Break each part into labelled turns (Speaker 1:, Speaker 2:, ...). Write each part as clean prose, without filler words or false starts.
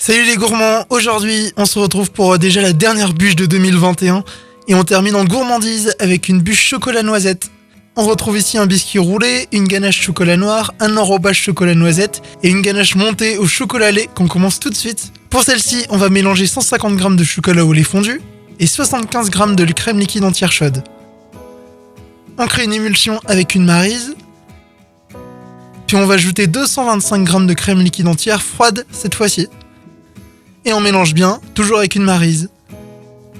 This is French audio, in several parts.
Speaker 1: Salut les gourmands, aujourd'hui on se retrouve pour déjà la dernière bûche de 2021 et on termine en gourmandise avec une bûche chocolat noisette. On retrouve ici un biscuit roulé, une ganache chocolat noir, un enrobage chocolat noisette et une ganache montée au chocolat lait qu'on commence tout de suite. Pour celle-ci, on va mélanger 150 g de chocolat au lait fondu et 75 g de crème liquide entière chaude. On crée une émulsion avec une maryse, puis on va ajouter 225 g de crème liquide entière froide cette fois-ci. Et on mélange bien, toujours avec une maryse.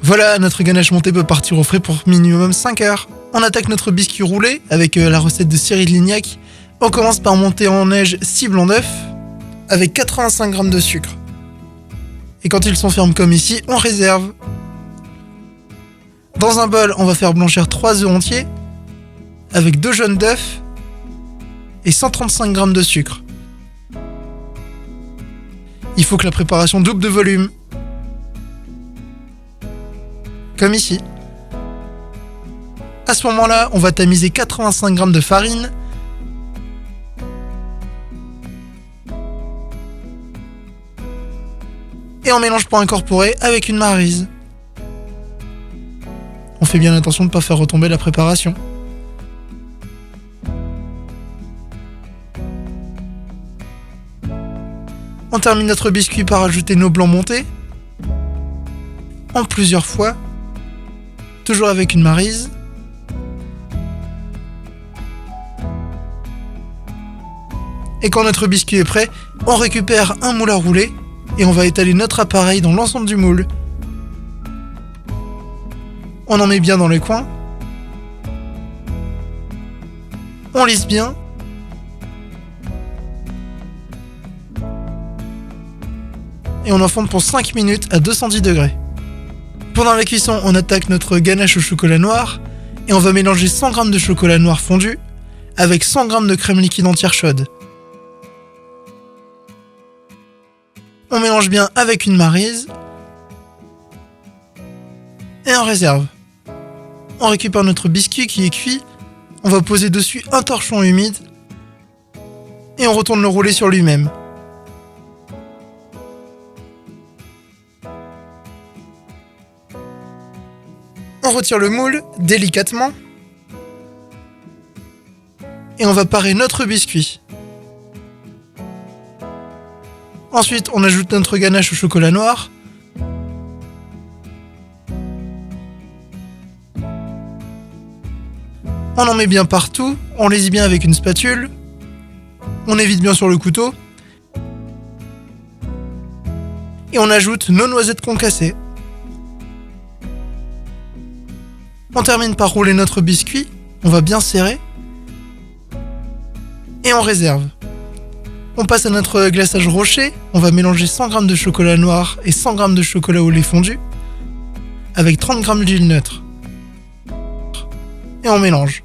Speaker 1: Voilà, notre ganache montée peut partir au frais pour minimum 5 heures. On attaque notre biscuit roulé avec la recette de Cyril Lignac. On commence par monter en neige 6 blancs d'œufs avec 85 g de sucre. Et quand ils sont fermes comme ici, on réserve. Dans un bol, on va faire blanchir 3 œufs entiers avec 2 jaunes d'œufs et 135 g de sucre. Il faut que la préparation double de volume. Comme ici. À ce moment-là, on va tamiser 85 g de farine. Et on mélange pour incorporer avec une maryse. On fait bien attention de ne pas faire retomber la préparation. On termine notre biscuit par ajouter nos blancs montés en plusieurs fois, toujours avec une maryse. Et quand notre biscuit est prêt, on récupère un moule à rouler et on va étaler notre appareil dans l'ensemble du moule. On en met bien dans les coins. On lisse bien. Et on enfonce pour 5 minutes à 210 degrés. Pendant la cuisson, on attaque notre ganache au chocolat noir et on va mélanger 100 g de chocolat noir fondu avec 100 g de crème liquide entière chaude. On mélange bien avec une maryse et on réserve. On récupère notre biscuit qui est cuit, on va poser dessus un torchon humide et on retourne le rouler sur lui-même. On retire le moule délicatement et on va parer notre biscuit. Ensuite, on ajoute notre ganache au chocolat noir. On en met bien partout, on les lit bien avec une spatule. On évite bien sur le couteau. Et on ajoute nos noisettes concassées. On termine par rouler notre biscuit, on va bien serrer. Et on réserve. On passe à notre glaçage rocher, on va mélanger 100 g de chocolat noir et 100 g de chocolat au lait fondu avec 30 g d'huile neutre. Et on mélange.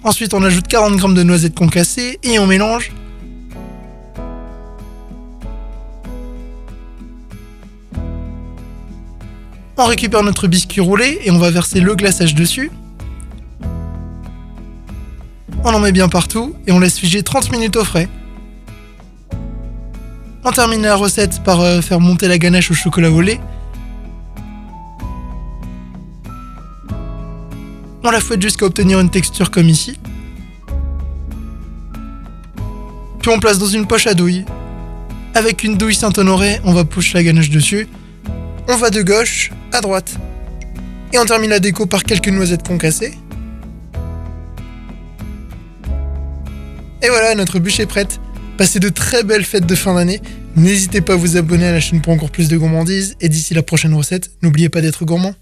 Speaker 1: Ensuite on ajoute 40 g de noisettes concassées et on mélange. On récupère notre biscuit roulé et on va verser le glaçage dessus. On en met bien partout et on laisse figer 30 minutes au frais. On termine la recette par faire monter la ganache au chocolat au lait. On la fouette jusqu'à obtenir une texture comme ici. Puis on place dans une poche à douille. Avec une douille Saint-Honoré, on va pocher la ganache dessus. On va de gauche à droite. Et on termine la déco par quelques noisettes concassées. Et voilà, notre bûche est prête. Passez de très belles fêtes de fin d'année. N'hésitez pas à vous abonner à la chaîne pour encore plus de gourmandises. Et d'ici la prochaine recette, n'oubliez pas d'être gourmand.